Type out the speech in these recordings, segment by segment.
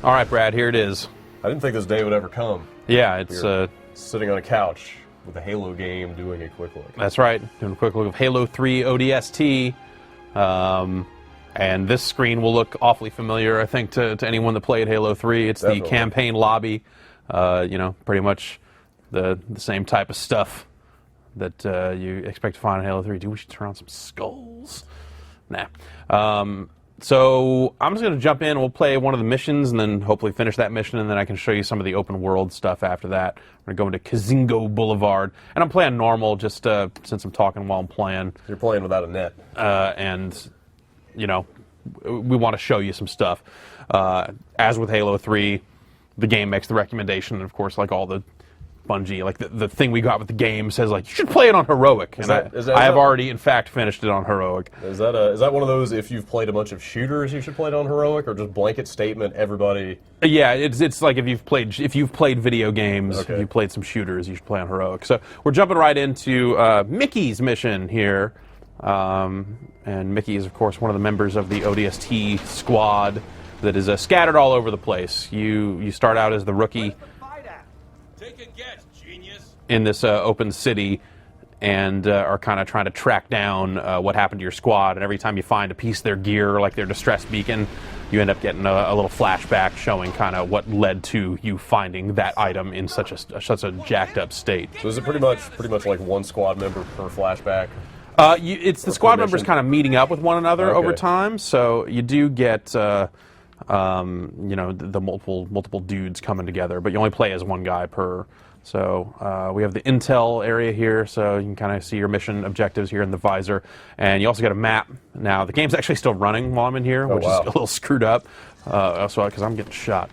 All right, Brad, here it is. I didn't think this day would ever come. Yeah, it's sitting on a couch with a Halo game doing a quick look. That's right, doing a quick look of Halo 3 ODST. And this screen will look awfully familiar, I think, to anyone that played Halo 3. It's Definitely. the campaign lobby, pretty much the same type of stuff that you expect to find in Halo 3. Dude, we should turn on some skulls. Nah. So I'm just going to jump in. We'll play one of the missions and then hopefully finish that mission, and then I can show you some of the open world stuff after that. We're going to go into Kazingo Boulevard, and I'm playing normal just since I'm talking while I'm playing. You're playing without a net. And, we want to show you some stuff. As with Halo 3, the game makes the recommendation, and of course, like all the Bungie, like the thing we got with the game says, like, you should play it on Heroic. I have already, in fact, finished it on Heroic. Is that one of those, if you've played a bunch of shooters, you should play it on Heroic, or just blanket statement, everybody? Yeah, it's like if you've played video games, Okay. if you've played some shooters, you should play on Heroic. So we're jumping right into Mickey's mission here. And Mickey is, of course, one of the members of the ODST squad that is scattered all over the place. You start out as the rookie in this open city and are kind of trying to track down what happened to your squad. And every time you find a piece of their gear, like their distress beacon, you end up getting a little flashback showing kind of what led to you finding that item in such a jacked up state. So is it pretty much like one squad member per flashback? It's the squad members kind of meeting up with one another over time, so you do get the multiple dudes coming together, but you only play as one guy per. So we have the intel area here, so you can kind of see your mission objectives here in the visor, and you also get a map. Now the game's actually still running while I'm in here, which is a little screwed up, also because I'm getting shot.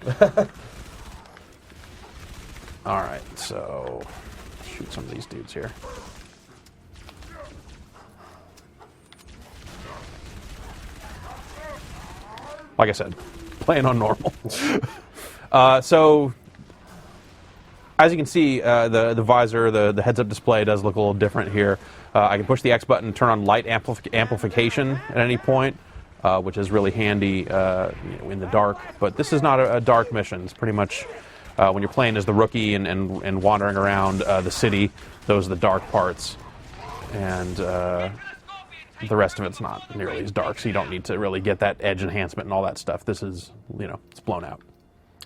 All right, so shoot some of these dudes here. Like I said, playing on normal. So, as you can see, the visor, the heads-up display does look a little different here. I can push the X button and turn on light amplification at any point, which is really handy in the dark. But this is not a dark mission. It's pretty much when you're playing as the rookie and wandering around the city, those are the dark parts. And the rest of it's not nearly as dark, so you don't need to really get that edge enhancement and all that stuff. This is, it's blown out.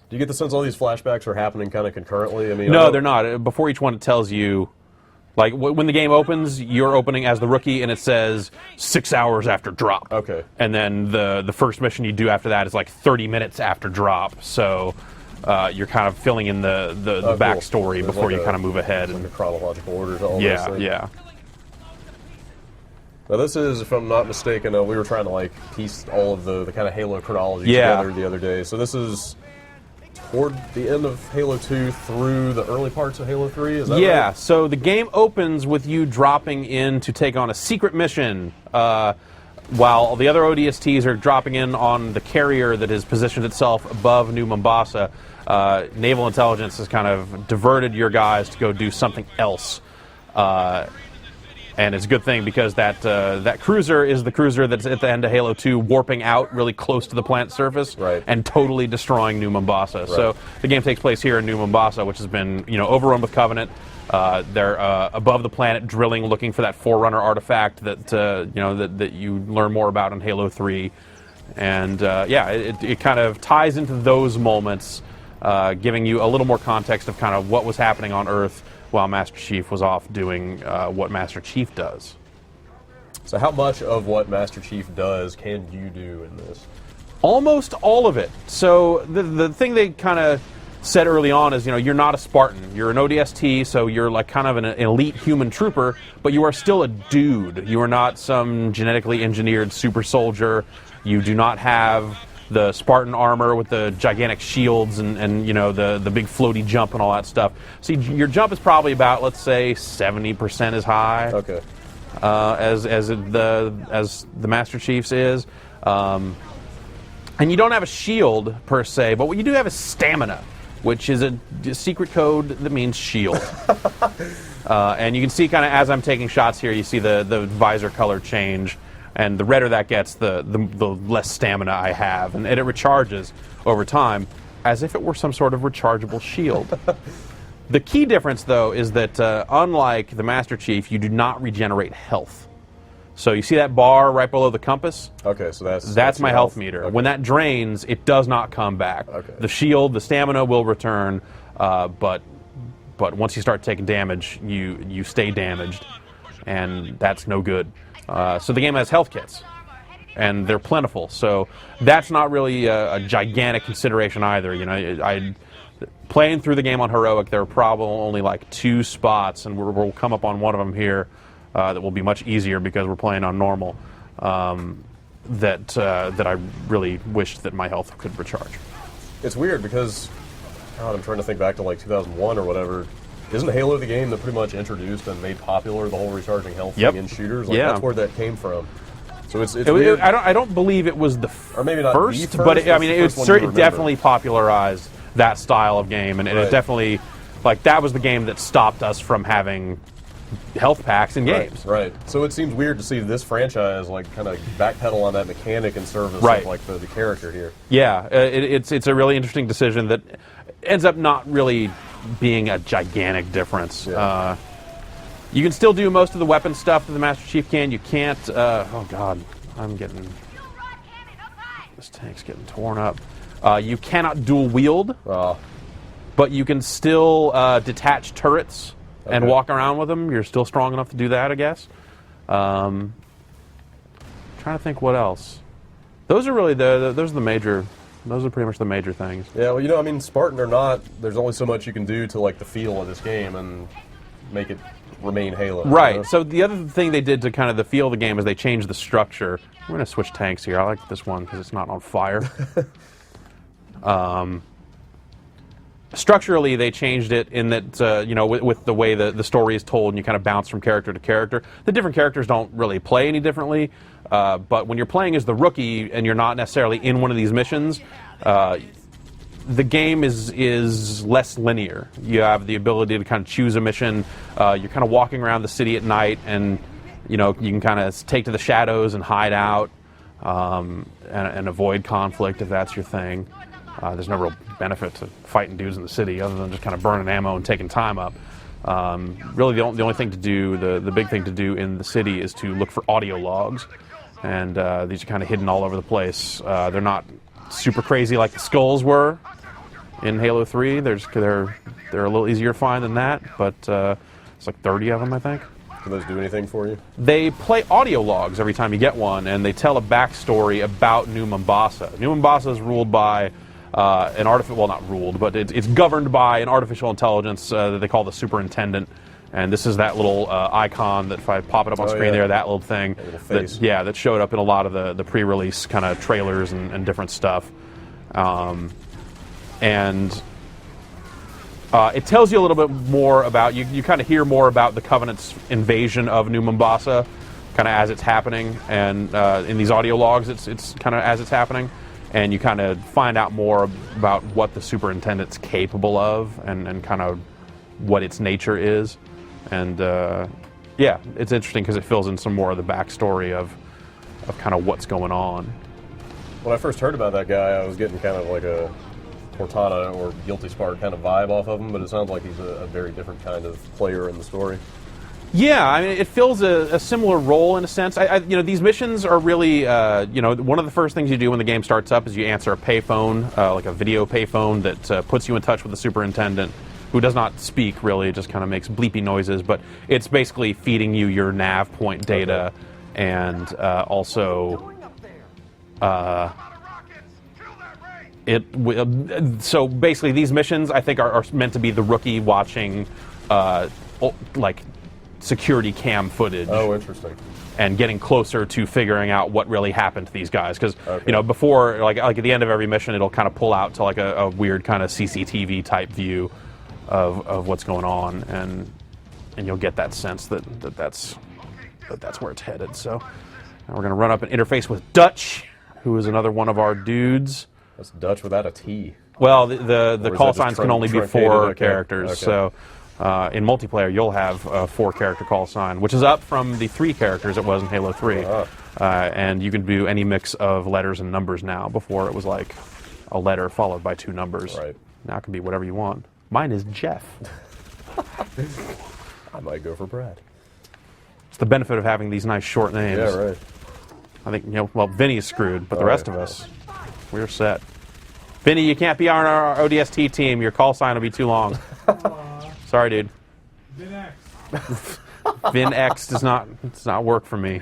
Do you get the sense all these flashbacks are happening kind of concurrently? I mean, no, they're not. Before each one, it tells you, like, when the game opens, you're opening as the rookie, and it says 6 hours after drop. Okay. And then the first mission you do after that is like 30 minutes after drop. So you're kind of filling in the backstory before you kind of move ahead. Like a chronological order to all those things. Yeah. Now this is, if I'm not mistaken, we were trying to piece all of the kind of Halo chronology together the other day. So this is toward the end of Halo 2 through the early parts of Halo 3, is that right? So the game opens with you dropping in to take on a secret mission, while the other ODSTs are dropping in on the carrier that has positioned itself above New Mombasa. Naval intelligence has kind of diverted your guys to go do something else. And it's a good thing because that cruiser is the cruiser that's at the end of Halo 2 warping out really close to the planet's surface and totally destroying New Mombasa. Right. So the game takes place here in New Mombasa, which has been overrun with Covenant. They're above the planet drilling, looking for that Forerunner artifact that that you learn more about in Halo 3. And it kind of ties into those moments, giving you a little more context of kind of what was happening on Earth while Master Chief was off doing what Master Chief does. So how much of what Master Chief does can you do in this? Almost all of it. So the thing they kind of said early on is, you're not a Spartan. You're an ODST, so you're like kind of an elite human trooper, but you are still a dude. You are not some genetically engineered super soldier. You do not have the Spartan armor with the gigantic shields and the big floaty jump and all that stuff. See, your jump is probably about, let's say, 70% as high. Okay. As the Master Chief's is. And you don't have a shield per se, but what you do have is stamina, which is a secret code that means shield. And you can see kind of as I'm taking shots here, you see the visor color change. And the redder that gets, the less stamina I have. And it recharges over time. as if it were some sort of rechargeable shield. The key difference, though, is that unlike the Master Chief, you do not regenerate health. So you see that bar right below the compass? Okay, so that's my health meter. Okay. When that drains, it does not come back. Okay. The shield, the stamina will return, but once you start taking damage, you stay damaged, and that's no good. So the game has health kits, and they're plentiful. So that's not really a gigantic consideration either. You know, playing through the game on heroic, there are probably only like 2 spots, and we'll come up on one of them here. That will be much easier because we're playing on normal. That I really wished that my health could recharge. It's weird because, God, I'm trying to think back to like 2001 or whatever. Isn't Halo the game that pretty much introduced and made popular the whole recharging health thing in shooters? Like, that's where that came from. So it's weird. I don't believe it was the or maybe not first, the first, but I mean it remember. definitely popularized that style of game, and it definitely, like, that was the game that stopped us from having health packs in games. Right. So it seems weird to see this franchise like kind of backpedal on that mechanic in service of like the character here. Yeah, it's a really interesting decision that ends up not really being a gigantic difference. Yeah. You can still do most of the weapon stuff that the Master Chief can. You can't. Oh God, this tank's getting torn up. You cannot dual wield, but you can still detach turrets. And walk around with them. You're still strong enough to do that, I guess. Trying to think what else. Those are really those are pretty much the major things. Yeah, well, you know, I mean, Spartan or not, there's only so much you can do to like the feel of this game and make it remain Halo. Right. You know? So the other thing they did to kind of the feel of the game is they changed the structure. I'm going to switch tanks here. I like this one because it's not on fire. Structurally, they changed it in that, you know, with the way the story is told, and you kind of bounce from character to character. The different characters don't really play any differently, but when you're playing as the rookie and you're not necessarily in one of these missions, the game is less linear. You have the ability to kind of choose a mission. You're kind of walking around the city at night, and you know you can kind of take to the shadows and hide out and avoid conflict if that's your thing. There's no real benefit to fighting dudes in the city other than just kind of burning ammo and taking time up. Really, the only thing to do, the big thing to do in the city is to look for audio logs, and these are kind of hidden all over the place. They're not super crazy like the skulls were in Halo 3. They're a little easier to find than that, but it's like 30 of them, I think. Do those do anything for you? They play audio logs every time you get one, and they tell a backstory about New Mombasa. New Mombasa is ruled by not ruled, but it's governed by an artificial intelligence that they call the superintendent. And this is that little icon that, if I pop it up on screen there, that little thing. That little face. That showed up in a lot of the pre-release kind of trailers and different stuff. It tells you a little bit more about, you kind of hear more about the Covenant's invasion of New Mombasa kind of as it's happening. And in these audio logs, it's kind of as it's happening. And you kind of find out more about what the superintendent's capable of and kind of what its nature is. And it's interesting because it fills in some more of the backstory of kind of what's going on. When I first heard about that guy, I was getting kind of like a Cortana or Guilty Spark kind of vibe off of him, but it sounds like he's a very different kind of player in the story. Yeah, I mean, it fills a similar role in a sense. You know, these missions are really, you know, one of the first things you do when the game starts up is you answer a payphone, like a video payphone that puts you in touch with the superintendent, who does not speak really, just kind of makes bleepy noises, but it's basically feeding you your nav point data, and also so basically these missions I think are meant to be the rookie watching like security cam footage. Oh, interesting. And getting closer to figuring out what really happened to these guys, because you know, before, like at the end of every mission, it'll kind of pull out to like a weird kind of CCTV type view of what's going on, and you'll get that sense that's where it's headed. So now we're going to run up and interface with Dutch, who is another one of our dudes. That's Dutch without a T. Well, the call signs can only be 4 characters, okay. so in multiplayer you'll have a 4-character call sign, which is up from the 3 characters it was in Halo 3. And you can do any mix of letters and numbers now. Before it was like a letter followed by 2 numbers. Right. Now it can be whatever you want. Mine is Jeff. I might go for Brad. It's the benefit of having these nice short names. Yeah, right. I think, well, Vinny's screwed, but the rest of us, we're set. Vinny, you can't be on our ODST team. Your call sign will be too long. Sorry, dude. VinX. VinX does not work for me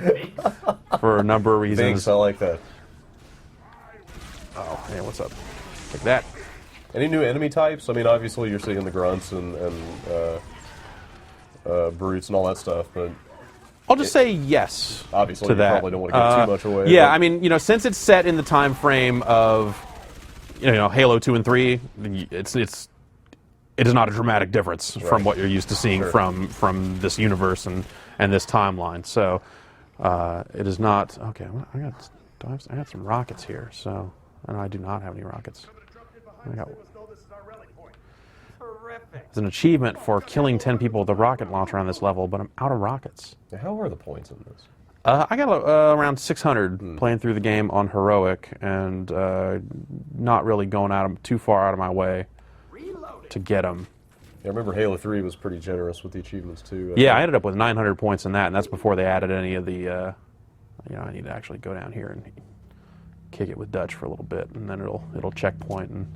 for a number of reasons. Thanks, I like that. Oh, hey, what's up? Take that. Any new enemy types? I mean, obviously you're seeing the grunts and brutes and all that stuff, but I'll just say yes. obviously to you that. probably don't want to give too much away. Yeah, but I mean, since it's set in the time frame of Halo 2 and 3, it is not a dramatic difference from what you're used to seeing from this universe and this timeline. So it is not okay. Well, I got some rockets here. So no, I do not have any rockets. It's an achievement for killing 10 people with a rocket launcher on this level, but I'm out of rockets. how are the points in this? I got around 600 playing through the game on heroic, and not really going too far out of my way to get them. Yeah, I remember Halo 3 was pretty generous with the achievements too. I ended up with 900 points in that, and that's before they added any of the. I need to actually go down here and kick it with Dutch for a little bit, and then it'll checkpoint, and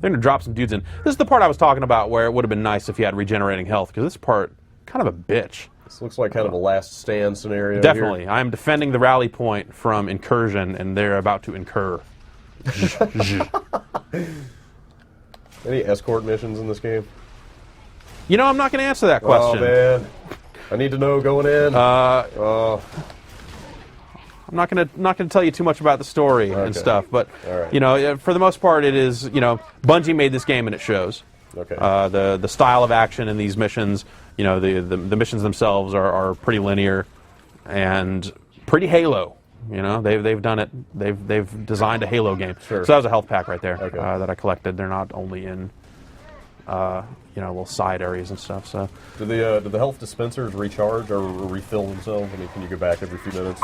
they're gonna drop some dudes in. This is the part I was talking about where it would have been nice if you had regenerating health, because this part kind of a bitch. This looks like kind of a last stand scenario. Definitely. Here. I'm defending the rally point from incursion, and they're about to incur. Any escort missions in this game? I'm not going to answer that question. Oh man, I need to know going in. I'm not going to tell you too much about the story and stuff, but right. For the most part, it is Bungie made this game and it shows. Okay. The style of action in these missions, the missions themselves are pretty linear and pretty Halo. They've done it. They've designed a Halo game. Sure. So that was a health pack right there Okay. that I collected. They're not only in little side areas and stuff. So do the health dispensers recharge or refill themselves? I mean, can you go back every few minutes?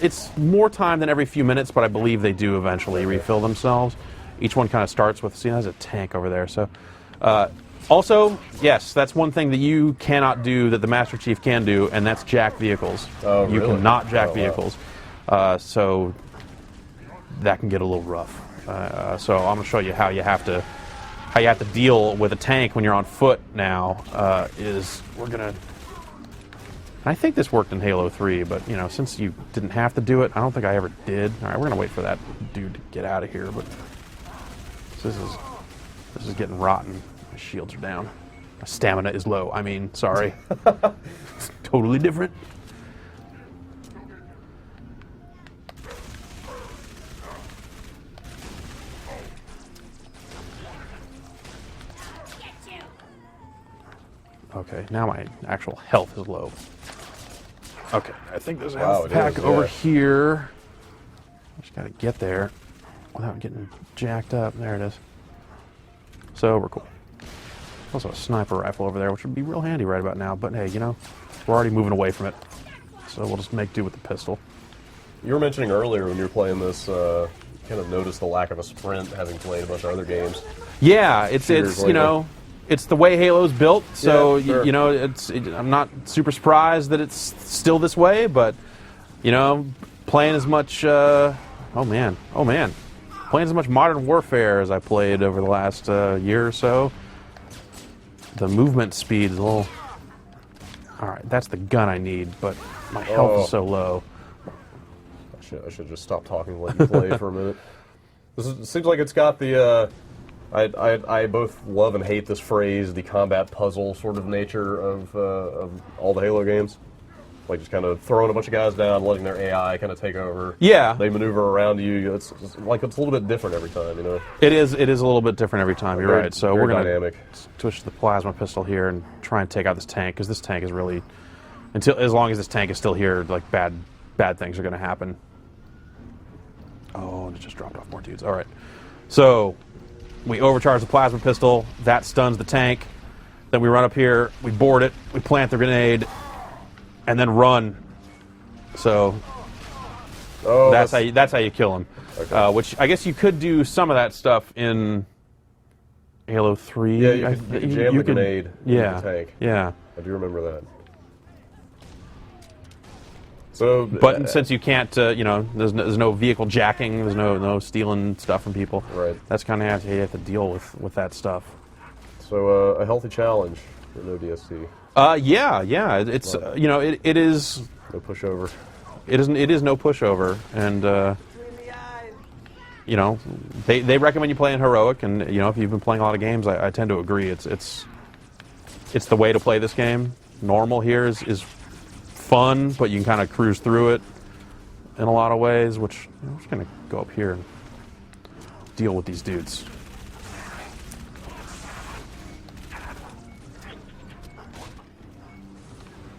It's more time than every few minutes, but I believe they do eventually refill themselves. Each one kind of starts with, there's a tank over there. So, also, yes, that's one thing that you cannot do that the Master Chief can do, and that's jack vehicles. Oh, you really? cannot jack wow. vehicles. So that can get a little rough. So I'm going to show you how you have to deal with a tank when you're on foot now. I think this worked in Halo 3, but since you didn't have to do it, I don't think I ever did. All right, we're gonna wait for that dude to get out of here, but this is getting rotten. My shields are down. My stamina is low. I mean, sorry. It's totally different. Okay, now my actual health is low. Okay, I think there's a health pack over here. I just gotta get there without getting jacked up. There it is. So we're cool. Also a sniper rifle over there, which would be real handy right about now, but hey, we're already moving away from it. So we'll just make do with the pistol. You were mentioning earlier when you were playing this, kind of noticed the lack of a sprint, having played a bunch of other games. Yeah, it's it's the way Halo's built, so yeah, sure. I'm not super surprised that it's still this way, but playing as much playing as much Modern Warfare as I played over the last year or so, the movement speed is a little. All right, that's the gun I need, but my health is so low. I should just stop talking and let you play for a minute. It seems like it's got the. I both love and hate this phrase, the combat puzzle sort of nature of all the Halo games. Like just kind of throwing a bunch of guys down, letting their AI kind of take over. Yeah. They maneuver around you. It's a little bit different every time, It is a little bit different every time, you're right. So we're going to switch to the plasma pistol here and try and take out this tank, because this tank is really, as long as this tank is still here, like bad things are going to happen. Oh, and it just dropped off more dudes. All right. So we overcharge the plasma pistol, that stuns the tank, then we run up here, we board it, we plant the grenade, and then run. So Oh, that's how you kill him. Okay. Which I guess you could do some of that stuff in Halo 3. Yeah, you could jam the grenade yeah, into the tank. Yeah. I do remember that. So, But since you can't, there's no vehicle jacking, there's no stealing stuff from people. Right. That's kind of how you have to deal with that stuff. So a healthy challenge for no ODST. Yeah. It's it is No pushover. it is no pushover, and they recommend you play in heroic, and if you've been playing a lot of games, I tend to agree. It's the way to play this game. Normal here is fun, but you can kind of cruise through it in a lot of ways. Which I'm just gonna go up here and deal with these dudes.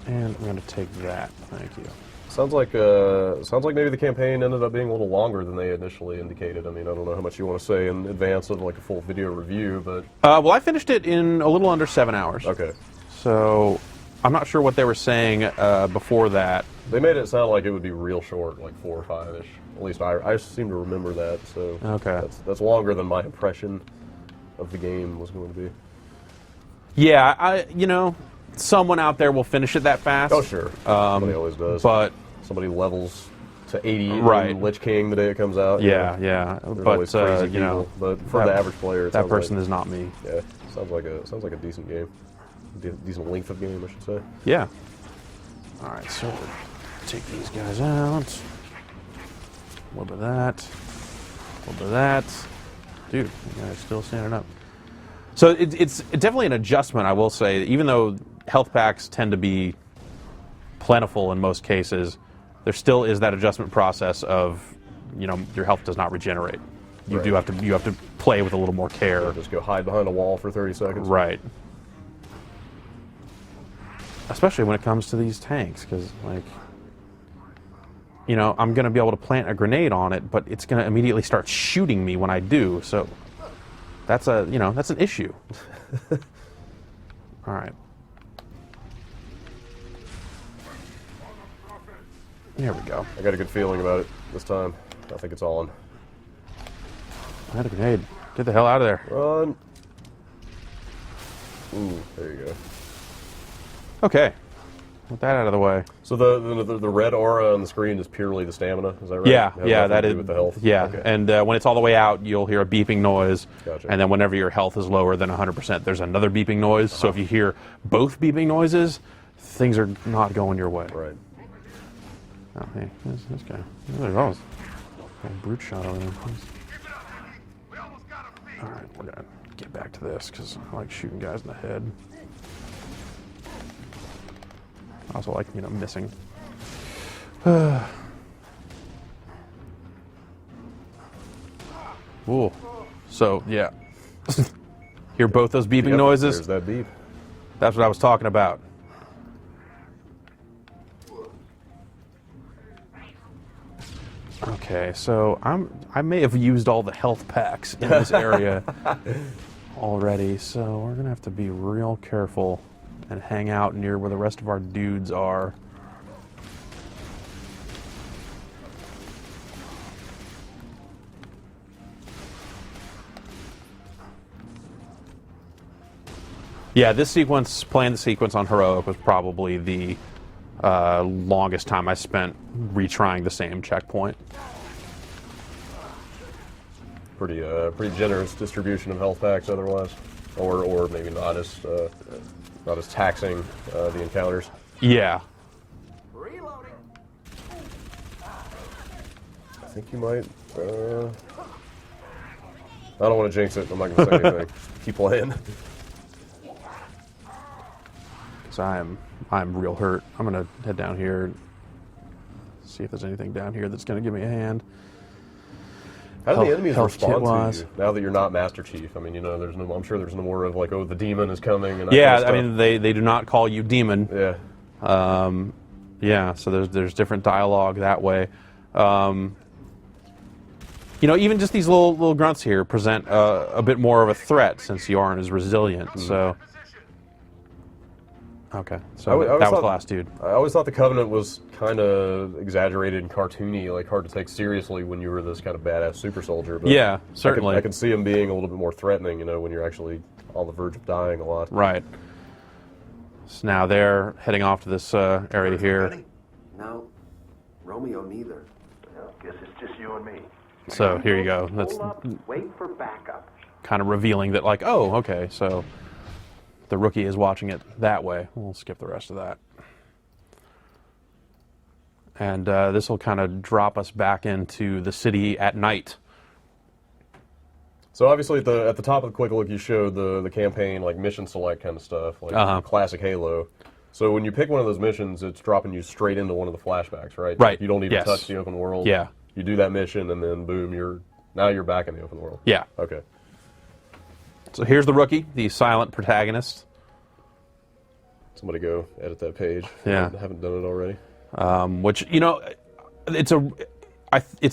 And I'm going to take that. Thank you. Sounds like maybe the campaign ended up being a little longer than they initially indicated. I mean, I don't know how much you want to say in advance of like a full video review, but well, I finished it in a little under 7 hours. Okay. So I'm not sure what they were saying before that. They made it sound like it would be real short, like 4 or 5-ish. At least I seem to remember that. So Okay. that's longer than my impression of the game was going to be. Yeah, someone out there will finish it that fast. Oh sure, somebody always does. But somebody levels to 80 Right. in Lich King the day it comes out. yeah. There's But always crazy people. But for the average player, it that sounds person like, is not me. Yeah, sounds like a decent game, decent length of game, I should say. Yeah. All right, so take these guys out. A little bit of that. A little bit of that. Dude, you guys still standing up. So it's definitely an adjustment, I will say. Even though health packs tend to be plentiful in most cases, there still is that adjustment process of, your health does not regenerate. You Right. do have to play with a little more care. Just go hide behind a wall for 30 seconds. Right. Especially when it comes to these tanks, because I'm going to be able to plant a grenade on it, but it's going to immediately start shooting me when I do. So that's that's an issue. All right. There we go. I got a good feeling about it this time. I think it's on. I had a grenade. Get the hell out of there. Run. Ooh, there you go. Okay. With that out of the way. So the red aura on the screen is purely the stamina, is that right? Yeah, It has yeah, nothing that to do is. with the health. Yeah, Okay. and when it's all the way out, you'll hear a beeping noise. Gotcha. And then whenever your health is lower than 100%, there's another beeping noise. So if you hear both beeping noises, things are not going your way. Right. Oh, hey, this guy. There's always a brute shot over there. All right, we're gonna get back to this because I like shooting guys in the head. I also like, missing. Ooh. So, yeah. Hear both those beeping Yep, noises? There's that beep. That's what I was talking about. Okay, so I may have used all the health packs in this area already, so we're gonna have to be real careful and hang out near where the rest of our dudes are. Yeah, this sequence, playing the sequence on Heroic was probably the longest time I spent retrying the same checkpoint. Pretty generous distribution of health packs otherwise, or maybe not as taxing the encounters. Yeah. Reloading. I think you might. I don't want to jinx it. I'm not going to say anything. Keep playing. So I'm real hurt. I'm gonna head down here and see if there's anything down here that's gonna give me a hand. How do the enemies health respond to kit-wise. you now that you're not Master Chief? I mean, there's no. I'm sure there's no more of like, oh, the demon is coming. And that Yeah, kind of I mean they do not call you demon. stuff. Yeah. Yeah, so there's different dialogue that way. Even just these little grunts here present a bit more of a threat since you aren't as resilient. So, Okay, so I always that was thought- the last dude. I always thought the Covenant was kind of exaggerated and cartoony, like hard to take seriously when you were this kind of badass super soldier. But Yeah, certainly. I can see him being a little bit more threatening, when you're actually on the verge of dying a lot. Right. So now they're heading off to this area here. Ready? No. Romeo neither. Well, guess it's just you and me. So here you go. That's Hold up. Wait for backup. kind of revealing that, like, oh, okay, so the rookie is watching it that way. We'll skip the rest of that. And this will kind of drop us back into the city at night. So obviously at the top of the quick look, you showed the campaign, like mission select kind of stuff, like classic Halo. So when you pick one of those missions, it's dropping you straight into one of the flashbacks, right? Right. You don't even Yes. touch the open world. Yeah. You do that mission, and then boom, you're back in the open world. Yeah. Okay. So here's the rookie, the silent protagonist. Somebody go edit that page. Yeah. I haven't done it already. Which, it's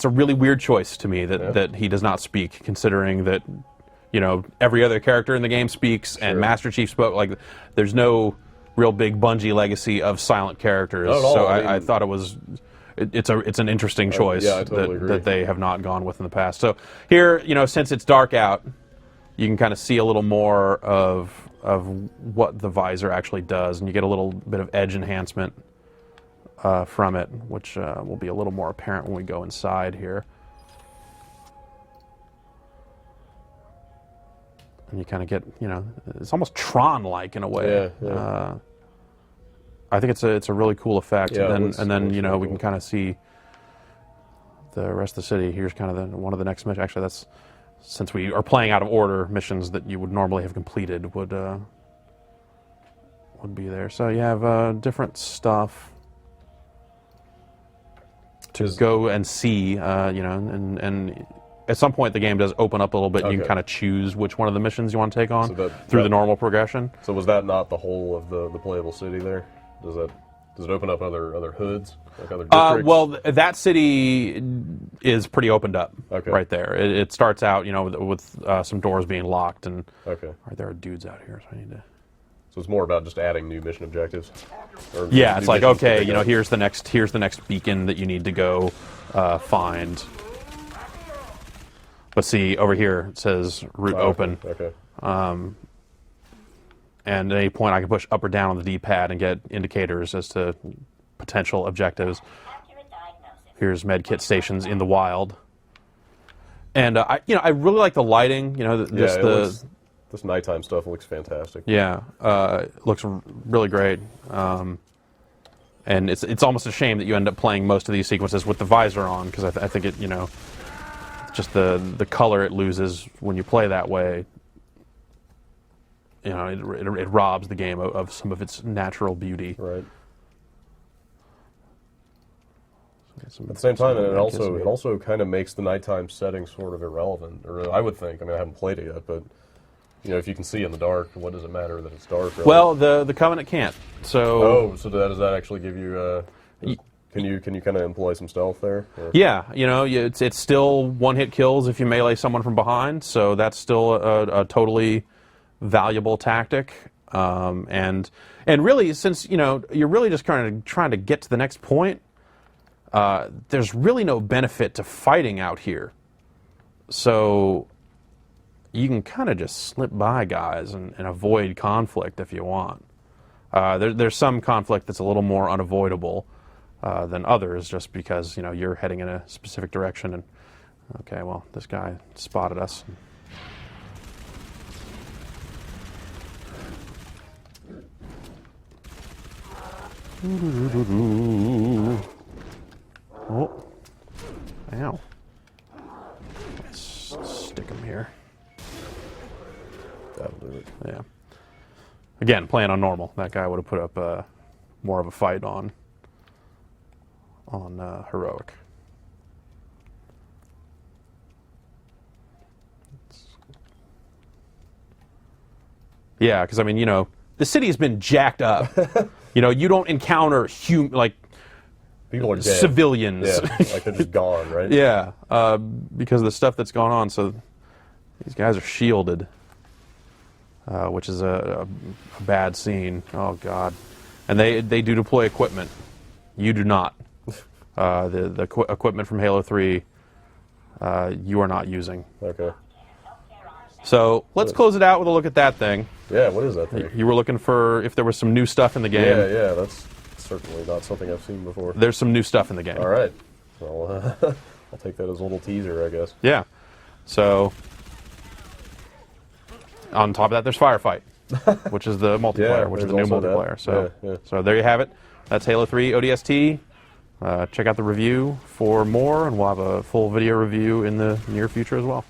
a really weird choice to me that he does not speak, considering that, every other character in the game speaks and Master Chief spoke. Like, there's no real big Bungie legacy of silent characters. Not at all. So I mean, I thought it's an interesting choice yeah, I totally agree. that they have not gone with in the past. So here, since it's dark out, you can kind of see a little more of what the visor actually does, and you get a little bit of edge enhancement from it, which will be a little more apparent when we go inside here. And you kind of get, it's almost Tron-like in a way. Yeah. I think it's a really cool effect. Yeah, and it then looks we really can cool. kind of see the rest of the city. Here's kind of one of the next missions. Actually, that's, since we are playing out of order, missions that you would normally have completed would be there. So you have different stuff to go and see, and at some point the game does open up a little bit, and you can Okay. kind of choose which one of the missions you want to take on So through the normal progression. So was that not the whole of the playable city there? Does it open up other hoods, like other districts? Well, that city is pretty opened up Okay. right there. It starts out, with some doors being locked, and Okay. there are dudes out here, so I need to... So it's more about just adding new mission objectives. Or Yeah, new it's like, missions to okay, pick up. here's the next beacon that you need to go find. But see, over here it says route open. Okay. And at any point I can push up or down on the D-pad and get indicators as to potential objectives. Here's medkit stations in the wild. And I really like the lighting, This nighttime stuff looks fantastic. Yeah, it looks really great. And it's almost a shame that you end up playing most of these sequences with the visor on, because I think it, just the color it loses when you play that way, it robs the game of some of its natural beauty. Right. At the same time, it also kind of makes the nighttime setting sort of irrelevant, or I would think. I mean, I haven't played it yet, but if you can see in the dark, what does it matter that it's dark? Really? Well, the Covenant can't. So so does that actually give you? Can you kind of employ some stealth there? Or? yeah, it's still one-hit kills if you melee someone from behind, so that's still a totally valuable tactic. And really, since you're really just kind of trying to get to the next point, there's really no benefit to fighting out here. So you can kind of just slip by guys and avoid conflict if you want. There's some conflict that's a little more unavoidable than others, just because you're heading in a specific direction. And okay, well, this guy spotted us. Oh, ow! Let's stick him here. That'll do it. Yeah. Again, playing on normal, that guy would have put up more of a fight on heroic. Yeah, because I mean, the city has been jacked up. You don't encounter People are dead. civilians. Yeah, like they're just gone, right? Yeah, because of the stuff that's gone on. So these guys are shielded, which is a bad scene. Oh God. And they do deploy equipment. You do not. The equipment from Halo 3, you are not using. Okay. So let's close it out with a look at that thing. Yeah, what is that thing? You were looking for if there was some new stuff in the game. Yeah, that's certainly not something I've seen before. There's some new stuff in the game. All right. Well, I'll take that as a little teaser, I guess. Yeah. So on top of that, there's Firefight, which is the multiplayer, which is the new multiplayer. So, so there you have it. That's Halo 3 ODST. Check out the review for more, and we'll have a full video review in the near future as well.